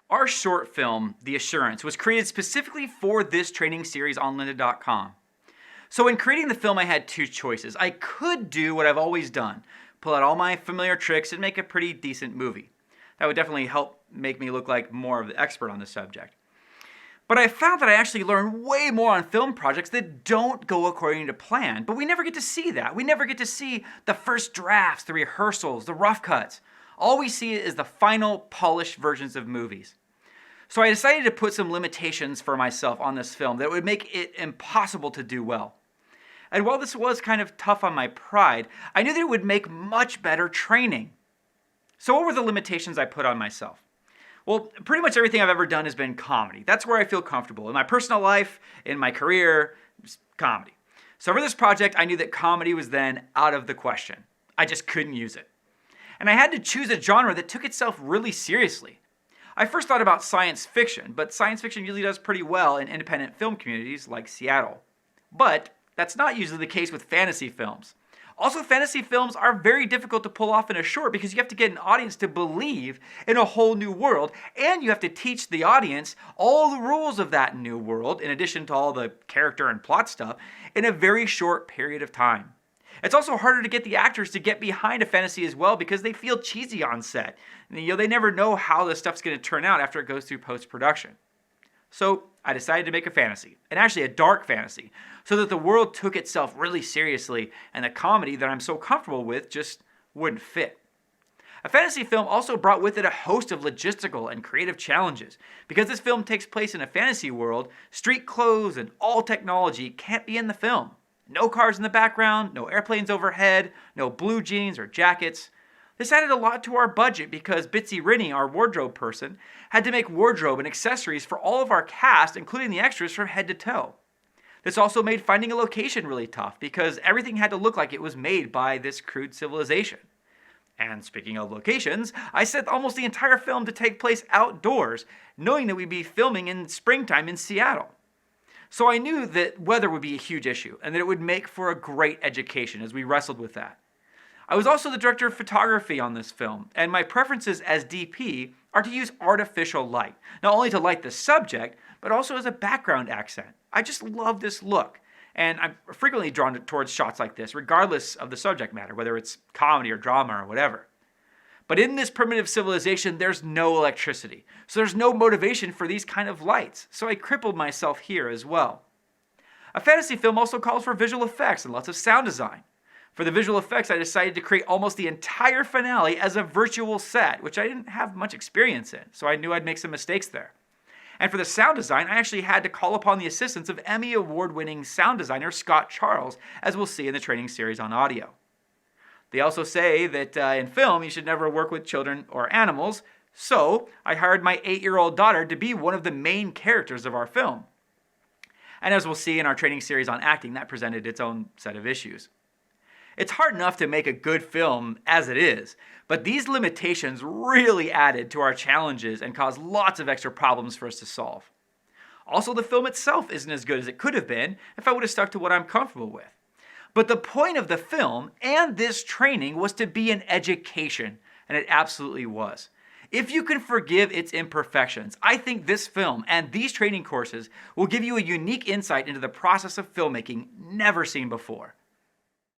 Our short film, The Assurance, was created specifically for this training series on lynda.com. So in creating the film, I had two choices. I could do what I've always done, pull out all my familiar tricks and make a pretty decent movie. That would definitely help make me look like more of the expert on the subject. But I found that I actually learn way more on film projects that don't go according to plan, but we never get to see that. We never get to see the first drafts, the rehearsals, the rough cuts. All we see is the final polished versions of movies. So I decided to put some limitations for myself on this film that would make it impossible to do well. And while this was kind of tough on my pride, I knew that it would make much better training. So what were the limitations I put on myself? Well, pretty much everything I've ever done has been comedy. That's where I feel comfortable. In my personal life, in my career, just comedy. So for this project, I knew that comedy was then out of the question. I just couldn't use it. And I had to choose a genre that took itself really seriously. I first thought about science fiction, but science fiction usually does pretty well in independent film communities like Seattle. But that's not usually the case with fantasy films. Also, fantasy films are very difficult to pull off in a short because you have to get an audience to believe in a whole new world, and you have to teach the audience all the rules of that new world, in addition to all the character and plot stuff, in a very short period of time. It's also harder to get the actors to get behind a fantasy as well because they feel cheesy on set. They never know how the stuff's going to turn out after it goes through post-production. So I decided to make a fantasy, and actually a dark fantasy, so that the world took itself really seriously and the comedy that I'm so comfortable with just wouldn't fit. A fantasy film also brought with it a host of logistical and creative challenges. Because this film takes place in a fantasy world, street clothes and all technology can't be in the film. No cars in the background, no airplanes overhead, no blue jeans or jackets. This added a lot to our budget because Bitsy Rinny, our wardrobe person, had to make wardrobe and accessories for all of our cast, including the extras, from head to toe. This also made finding a location really tough because everything had to look like it was made by this crude civilization. And speaking of locations, I set almost the entire film to take place outdoors, knowing that we'd be filming in springtime in Seattle. So I knew that weather would be a huge issue and that it would make for a great education as we wrestled with that. I was also the director of photography on this film, and my preferences as DP are to use artificial light, not only to light the subject, but also as a background accent. I just love this look, and I'm frequently drawn towards shots like this, regardless of the subject matter, whether it's comedy or drama or whatever. But in this primitive civilization, there's no electricity, so there's no motivation for these kind of lights, so I crippled myself here as well. A fantasy film also calls for visual effects and lots of sound design. For the visual effects, I decided to create almost the entire finale as a virtual set, which I didn't have much experience in, so I knew I'd make some mistakes there. And for the sound design, I actually had to call upon the assistance of Emmy Award-winning sound designer Scott Charles, as we'll see in the training series on audio. They also say that in film, you should never work with children or animals, so I hired my 8-year-old daughter to be one of the main characters of our film. And as we'll see in our training series on acting, that presented its own set of issues. It's hard enough to make a good film as it is, but these limitations really added to our challenges and caused lots of extra problems for us to solve. Also, the film itself isn't as good as it could have been if I would have stuck to what I'm comfortable with. But the point of the film and this training was to be an education, and it absolutely was. If you can forgive its imperfections, I think this film and these training courses will give you a unique insight into the process of filmmaking never seen before.